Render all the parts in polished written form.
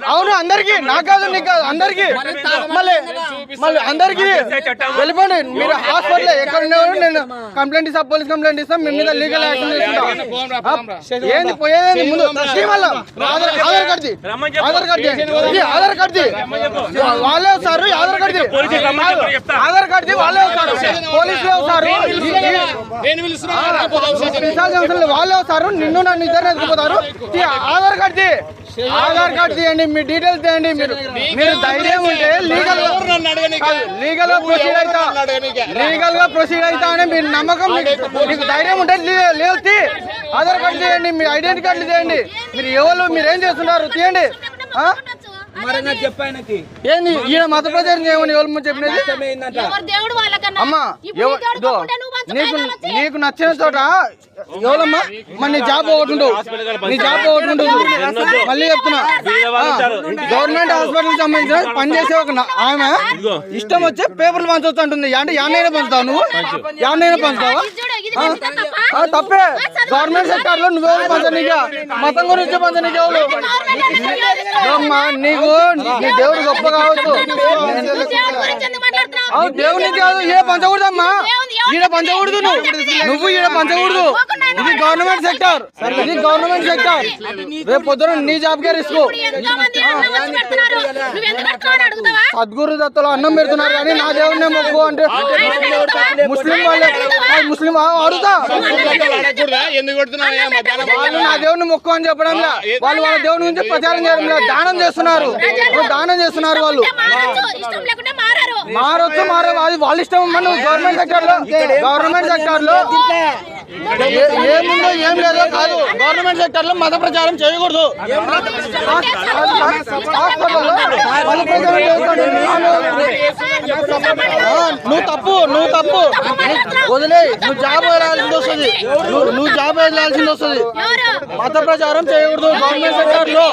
అవును అందరికి నాకు కాదు నీకు కాదు అందరికి మళ్ళీ అందరికి వెళ్ళిపోండి మీరు హాస్పిటల్ ఎక్కడ నేను కంప్లైంట్ ఇస్తా పోలీస్ కంప్లైంట్ ఇస్తాం మీ మీద లీగల్ యాక్షన్ తీసుకుంటాం ఏంది పోయేది ముందు ఆధార్ కార్డు వాళ్ళే వస్తారు ఆధార్ కార్డు వాళ్ళే వస్తారు పోలీసులే వస్తారు వాళ్ళే వస్తారు నిన్ను నన్ను ఇద్దరు ఎత్తుకుపోతారు ఆధార్ కార్డు తీయండి మీ డీటెయిల్స్ తీయండి మీరు ధైర్యం ఉంటే లీగల్ గా ప్రొసీడ్ అవుతా అని మీరు నమ్మకం మీకు ధైర్యం ఉంటే లేదు ఆధార్ కార్డు తీయండి మీ ఐడెంటిటీ కార్డులు తీయండి మీరు ఎవరు మీరేం చేస్తున్నారు తీయండి ఏంది ఈయన మత ప్రచారం చేయమని ఎవరు చెప్పినది అమ్మా నీకు నచ్చిన చోట ఎవరమ్మా మరి నీ జాబ్ పోగొట్టుండవు మళ్ళీ చెప్తున్నా గవర్నమెంట్ హాస్పిటల్ సంబంధించిన పనిచేసే ఒక ఆమె ఇష్టం వచ్చే పేపర్లు పంచవచ్చు అంటుంది అంటే యాన్నైనా పంచుతావు నువ్వు యాన్నైనా పంచుతావా తప్పే గవర్నమెంట్ సెక్టార్ లో నువ్వెవరు పంచనీగా మతం గురించి పంచనీకి ఎవరు నీకు నీ దేవుడు గొప్ప కావచ్చు దేవుని కాదు ఏ పంచకూడదమ్మా ఈడ పంచకూడదు నువ్వు ఈడ పంచకూడదు ఇది గవర్నమెంట్ సెక్టర్ రేపు పొద్దున నీ జాబ్కే రిస్క్ సద్గురు దత్తలో అన్నం పెడుతున్నారు కానీ నా దేవుడినే మొక్కు అంటే ముస్లిం అడుగుతా వాళ్ళు నా దేవుడిని మొక్కు అని చెప్పడం వాళ్ళు వాళ్ళ దేవుని గురించి ప్రచారం చేయడం దానం చేస్తున్నారు వాళ్ళు మారొచ్చు అది వాళ్ళ ఇష్టం మనం గవర్నమెంట్ సెక్టర్ లో ఏముందో ఏం లేదో కాదు గవర్నమెంట్ సెక్టర్ లో మత ప్రచారం చేయకూడదు నువ్వు తప్పు వదిలే నువ్వు జాబ్ వెళ్ళాల్సింది వస్తుంది మత ప్రచారం చేయకూడదు గవర్నమెంట్ సెక్టర్ లో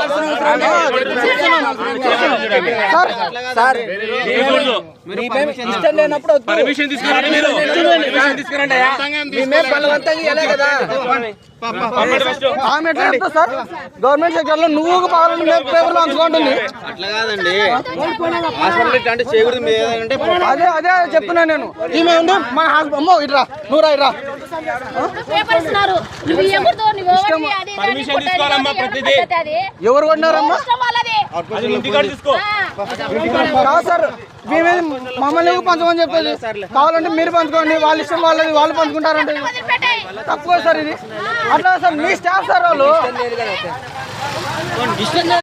ఇష్టం లేనప్పుడు సార్ గవర్నమెంట్ సెక్టర్ లో నువ్వు పేపర్లు పంచుకుంటుంది అట్లా కాదండి అదే చెప్తున్నా నేను ఈమె మన అమ్మో ఇట్రా నువ్వు రా ఎవరు కొన్నారమ్మా కాదు సార్ మమ్మల్ని పంచమని చెప్పేది కావాలంటే మీరు పంచుకోండి వాళ్ళ ఇష్టం వాళ్ళది వాళ్ళు పంచుకుంటారంటే తక్కువ సార్ ఇది అట్లా సార్ మీ స్టాఫ్ సార్ వాళ్ళు